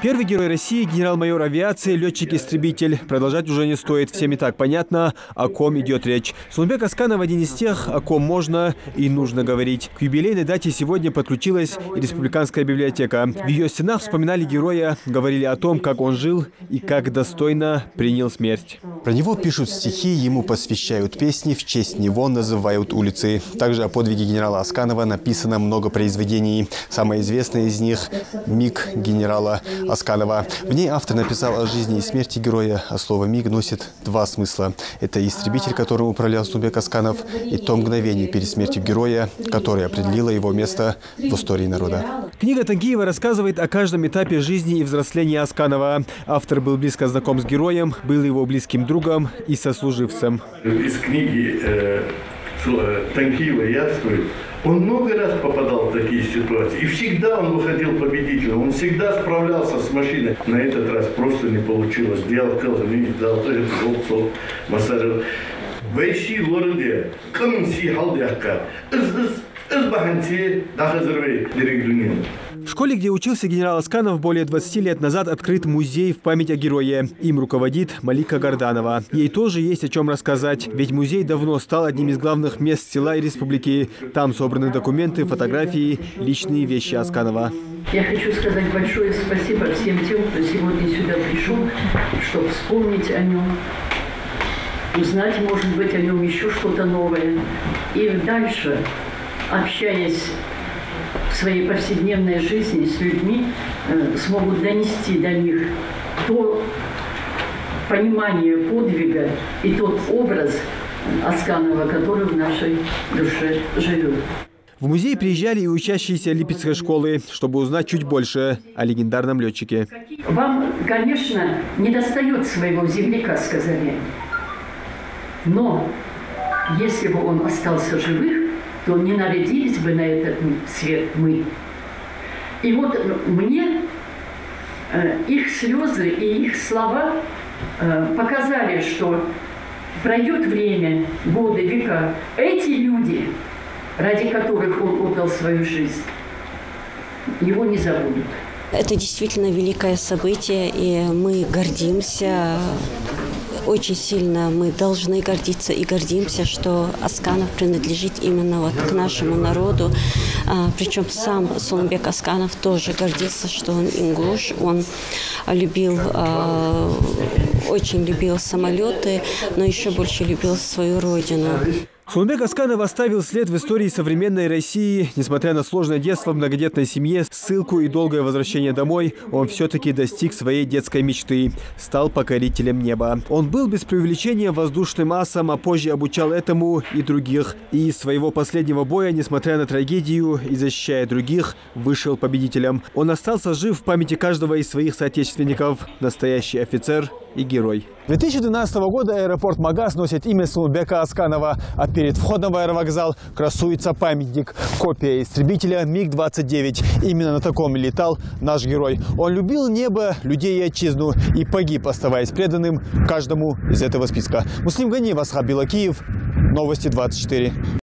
Первый герой России – генерал-майор авиации, летчик-истребитель. Продолжать уже не стоит. Всем и так понятно, о ком идет речь. Суланбек Асканов – один из тех, о ком можно и нужно говорить. К юбилейной дате сегодня подключилась и Республиканская библиотека. В ее стенах вспоминали героя, говорили о том, как он жил и как достойно принял смерть. Про него пишут стихи, ему посвящают песни, в честь него называют улицы. Также о подвиге генерала Асканова написано много произведений. Самое известное из них – «Миг генерала Асканова». В ней автор написал о жизни и смерти героя, а слово «миг» носит два смысла. Это истребитель, которым управлял Суланбек Асканов, и то мгновение перед смертью героя, которое определило его место в истории народа. Книга Тагиева рассказывает о каждом этапе жизни и взросления Асканова. Автор был близко знаком с героем, был его близким другом и сослуживцем. Из книги Тагиева яствует, он много раз попадал в такие ситуации. И всегда он выходил победителем. Он всегда справлялся с машиной. На этот раз просто не получилось. Делал колони, дал голцов, массажер. Вейши лорде, камси халдяка, избаханти, дахазрвей, директунин. В школе, где учился генерал Асканов, более 20 лет назад открыт музей в память о герое. Им руководит Малика Горданова. Ей тоже есть о чем рассказать, ведь музей давно стал одним из главных мест села и республики. Там собраны документы, фотографии, личные вещи Асканова. Я хочу сказать большое спасибо всем тем, кто сегодня сюда пришел, чтобы вспомнить о нем, узнать, может быть, о нем еще что-то новое. И дальше, общаясь в своей повседневной жизни с людьми, смогут донести до них то понимание подвига и тот образ Асканова, который в нашей душе живет. В музей приезжали и учащиеся Липецкой школы, чтобы узнать чуть больше о легендарном летчике. Вам, конечно, не достает своего земляка, сказали они. Но если бы он остался живых, то не нарядились бы на этот свет мы. И вот мне их слезы и их слова показали, что пройдет время, годы, века. Эти люди, ради которых он отдал свою жизнь, его не забудут. Это действительно великое событие, и мы гордимся. Очень сильно мы должны гордиться и гордимся, что Асканов принадлежит именно вот к нашему народу. Причем сам Суланбек Асканов тоже гордится, что он ингуш. Он любил, очень любил самолеты, но еще больше любил свою родину. Суланбек Асканов оставил след в истории современной России. Несмотря на сложное детство в многодетной семье, ссылку и долгое возвращение домой, он все-таки достиг своей детской мечты. Стал покорителем неба. Он был без преувеличения воздушным асом, а позже обучал этому и других. И из своего последнего боя, несмотря на трагедию и защищая других, вышел победителем. Он остался жив в памяти каждого из своих соотечественников. Настоящий офицер и герой. 2012 года аэропорт Магаз носит имя Суланбека Асканова, а перед входом в аэровокзал красуется памятник. Копия истребителя МиГ-29. Именно на таком летал наш герой. Он любил небо, людей и отчизну и погиб, оставаясь преданным каждому из этого списка. Муслим Ганиев, Асхаб Билакиев. Новости 24.